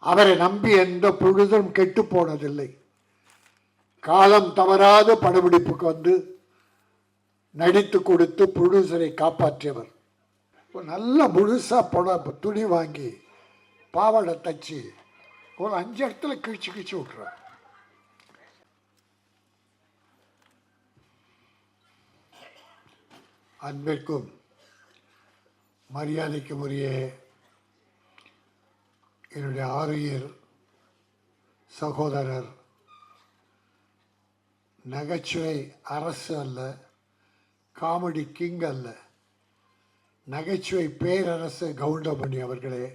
அவரை நம்பி எந்த பொழுதும் கெட்டு போனதில்லை. காலம் தவறாத படப்பிடிப்புக்கு வந்து நடித்து கொடுத்து ப்ரொடியூசரை காப்பாற்றியவர். நல்ல முழுசா துணி வாங்கி பாவாடை தச்சு ஒரு 5 இடத்துல கிழிச்சு கிழிச்சு விட்டுறார். அன்பிற்கும் மரியாதைக்கும் உரிய என்னுடைய ஆரியர் சகோதரர், நகைச்சுவை அரசு அல்ல, காமெடி கிங் அல்ல, நகைச்சுவை பேரரசு கவுண்டமணி அவர்களே,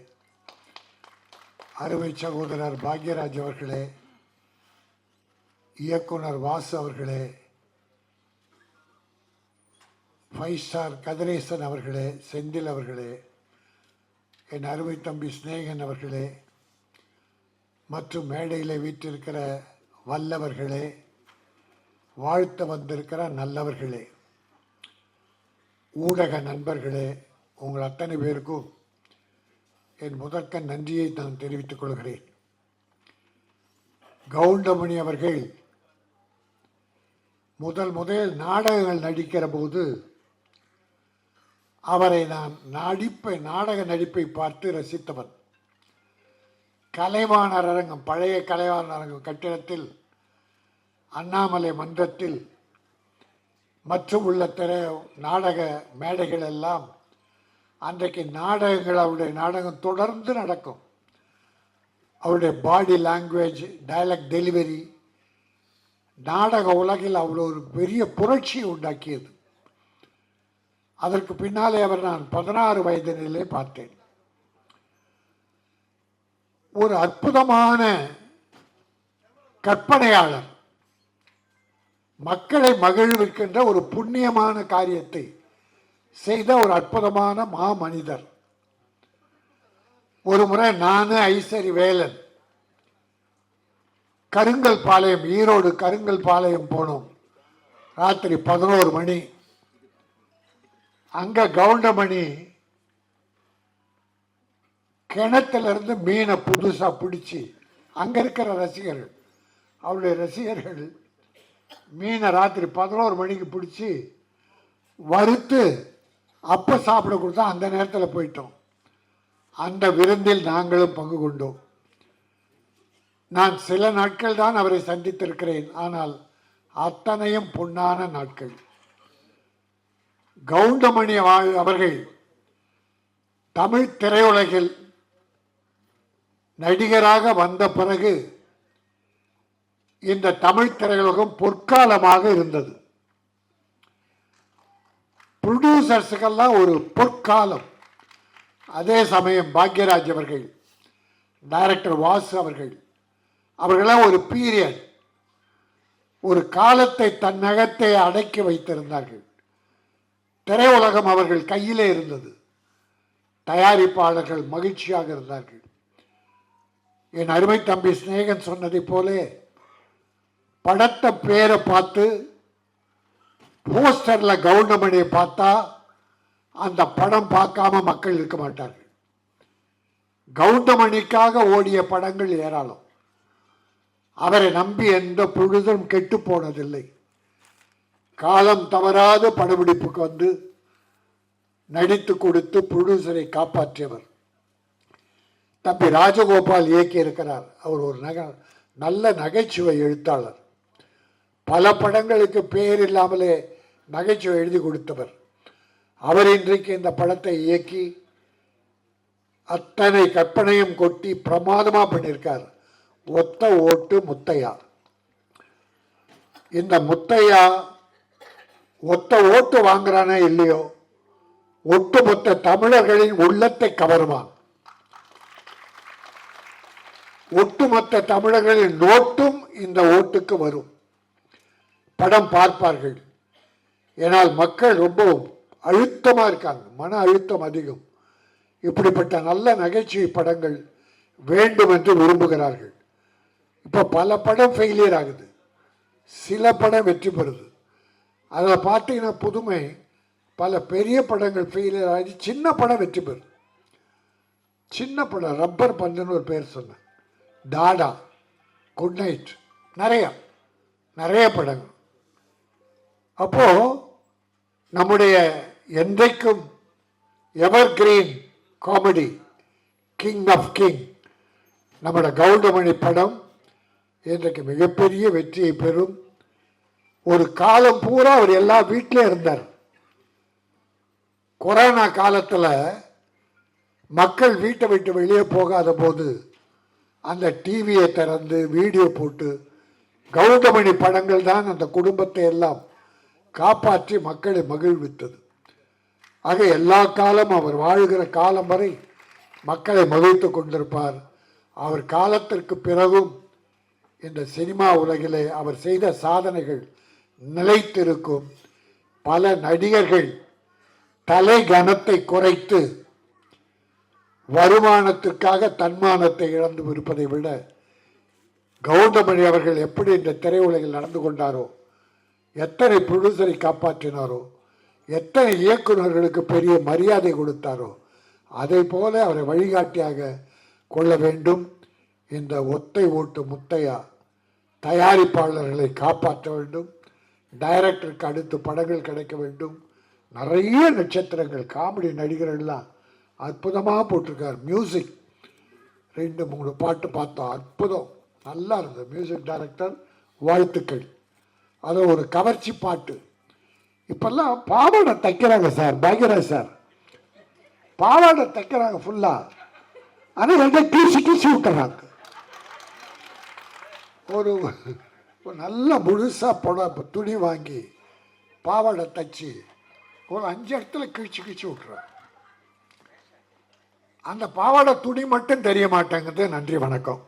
அருமை சகோதரர் பாக்யராஜ் அவர்களே, இயக்குனர் வாசு அவர்களே, 5 ஸ்டார் கதிரேசன் அவர்களே, செந்தில் அவர்களே, என் அருமை தம்பி ஸ்நேகன் அவர்களே, மற்றும் மேடையில் வீற்றிருக்கிற வல்லவர்களே, வாழ்த்த வந்திருக்கிற நல்லவர்களே, ஊடக நண்பர்களே, உங்கள் அத்தனை பேருக்கும் என் முதற்க நன்றியை நான் தெரிவித்துக் கொள்கிறேன். கவுண்டமணி அவர்கள் முதல் நாடகங்கள் நடிக்கிற போது அவரை நான் நாடக நடிப்பை பார்த்து ரசித்தவன். கலைவாணர் அரங்கம், பழைய கலைவாணர் அரங்கம் கட்டிடத்தில், அண்ணாமலை மன்றத்தில் மற்றும் உள்ள நாடக மேடைகள் எல்லாம் அன்றைக்கு அவருடைய நாடகம் தொடர்ந்து நடக்கும். அவருடைய பாடி லாங்குவேஜ், டயலாக் டெலிவரி நாடக உலகில் அவ்வளோ ஒரு பெரிய புரட்சியை உண்டாக்கியது. அதற்கு பின்னாலே நான் 16 வயதினிலே பார்த்தேன். ஒரு அற்புதமான கற்பனையாளர், மக்களை மகிழ்விக்கின்ற ஒரு புண்ணியமான காரியத்தை செய்த ஒரு அற்புதமான மாமனிதர். ஒரு முறை நான் ஐசரி வேலன் கருங்கல் பாளையம், ஈரோடு கருங்கல் பாளையம் போனோம். ராத்திரி 11 மணி. அங்க கவுண்டமணி கிணத்திலிருந்து மீனை புதுசா பிடிச்சி, அங்க இருக்கிற ரசிகர்கள், அவருடைய ரசிகர்கள் மீனை ராத்திரி 11 மணிக்கு பிடிச்சி வறுத்து அப்ப சாப்பிட கொடுத்தா அந்த நேரத்தில் போயிட்டோம். அந்த விருந்தில் நாங்களும் பங்கு கொண்டோம். நான் சில நாட்கள் தான் அவரை சந்தித்திருக்கிறேன், ஆனால் அத்தனையும் பொன்னான நாட்கள். கவுண்டமணி அவர்கள் தமிழ் திரையுலகில் நடிகராக வந்த பிறகு இந்த தமிழ் திரையுலகம் பொற்காலமாக இருந்தது. ப்ரொடியூசர்ஸுக்கெல்லாம் ஒரு பொற்காலம். அதே சமயம் பாக்யராஜ் அவர்கள், டைரக்டர் வாசு அவர்களாம் ஒரு பீரியட், ஒரு காலத்தை தன்னகத்தை அடக்கி வைத்திருந்தார்கள். திரையுலகம் அவர்கள் கையிலே இருந்தது. தயாரிப்பாளர்கள் மகிழ்ச்சியாக இருந்தார்கள். என் அருமை தம்பி ஸ்நேகன் சொன்னதை போலே படத்தை பேரை பார்த்து போஸ்டர்ல கவுண்டமணியை பார்த்தா அந்த படம் பார்க்காம மக்கள் இருக்க மாட்டார்கள். கவுண்டமணிக்காக ஓடிய படங்கள் ஏராளம். அவரை நம்பி எந்த பொழுதும் கெட்டு போனதில்லை. காலம் தவறாத படப்பிடிப்புக்கு வந்து நடித்து கொடுத்து ப்ரொடியூசரை காப்பாற்றியவர். தம்பி ராஜகோபால் இயக்கி இருக்கிறார். அவர் ஒரு நல்ல நகைச்சுவை எழுத்தாளர். பல படங்களுக்கு பெயர் இல்லாமலே நகைச்சுவை எழுதி கொடுத்தவர். அவர் இன்றைக்கு இந்த படத்தை இயக்கி அத்தனை கற்பனையும் கொட்டி பிரமாதமாக பண்ணியிருக்கார். ஒத்த ஓட்டு முத்தையா. இந்த முத்தையா ஒத்த ஓட்டு வாங்குறானே இல்லையோ, ஒட்டுமொத்த தமிழர்களின் உள்ளத்தை கவருவான். ஒட்டுமொத்த தமிழர்களின் நோட்டும் இந்த ஓட்டுக்கு வரும். படம் பார்ப்பார்கள். ஏனால் மக்கள் ரொம்ப அழுத்தமாக இருக்காங்க, மன அழுத்தம் அதிகம். இப்படிப்பட்ட நல்ல நகைச்சுவை படங்கள் வேண்டும் என்று விரும்புகிறார்கள். இப்போ பல படம் ஃபெயிலியர் ஆகுது, சில படம் வெற்றி பெறுது. அதில் பார்த்தீங்கன்னா புதுமை, பல பெரிய படங்கள் ஃபெயிலியர் ஆகி சின்ன படம் வெற்றி பெறும். சின்ன படம் ரப்பர் பந்துன்னு ஒரு பேர் சொன்னேன். டாடா, குட் நைட், நிறைய நிறைய படங்கள். அப்போ நம்முடைய என்றைக்கும் evergreen comedy king of king நம்முடைய கவுண்டமணி படம் இன்றைக்கு மிகப்பெரிய வெற்றியை பெறும். ஒரு காலம் பூரா அவர் எல்லா வீட்டிலே இருந்தார். கொரோனா காலத்தில் மக்கள் வீட்டை விட்டு வெளியே போகாத போது அந்த டிவியை திறந்து வீடியோ போட்டு கவுண்டமணி படங்கள் தான் அந்த குடும்பத்தை எல்லாம் காப்பாற்றி மக்களை மகிழ்வித்தது. ஆக எல்லா காலம் அவர் வாழ்கிற காலம் வரை மக்களை மகிழ்த்து கொண்டிருப்பார். அவர் காலத்திற்கு பிறகும் இந்த சினிமா உலகிலே அவர் செய்த சாதனைகள் நிலைத்திருக்கும். பல நடிகர்கள் தலை கனத்தை குறைத்து வருமானத்துக்காக தன்மானத்தை இழந்து இருப்பதை விட கவுண்டமணி அவர்கள் எப்படி இந்த திரையுலகில் நடந்து கொண்டாரோ, எத்தனை ப்ரொடியூசரை காப்பாற்றினாரோ, எத்தனை இயக்குநர்களுக்கு பெரிய மரியாதை கொடுத்தாரோ, அதை போல அவரை வழிகாட்டியாக கொள்ள வேண்டும். இந்த ஒத்தை ஓட்டு முத்தையா தயாரிப்பாளர்களை காப்பாற்ற வேண்டும். டைரக்டருக்கு அடுத்து படங்கள் கிடைக்க வேண்டும். நிறைய நட்சத்திரங்கள் காமெடி நடிகர்கள்லாம் அற்புதமாக போட்டிருக்கார். மியூசிக் 2-3 பாட்டு பார்த்தோம், அற்புதம், நல்லா இருந்தது. மியூசிக் டைரக்டர் வாழ்த்துக்கள். அது ஒரு கவர்ச்சி பாட்டு. இப்பெல்லாம் பாவாடை தைக்கிறாங்க சார், பாக்யராஜ் சார் பாவாடை தைக்கிறாங்க ஃபுல்லாக. ஆனால் ரெண்டே கீசி விட்டுறாங்க. ஒரு நல்ல முழுசாக துணி வாங்கி பாவாடை தைச்சி ஒரு 5 இடத்துல கிழிச்சு விட்டுறாங்க. அந்த பாவாடை துணி மட்டும் தெரிய மாட்டேங்குது. நன்றி, வணக்கம்.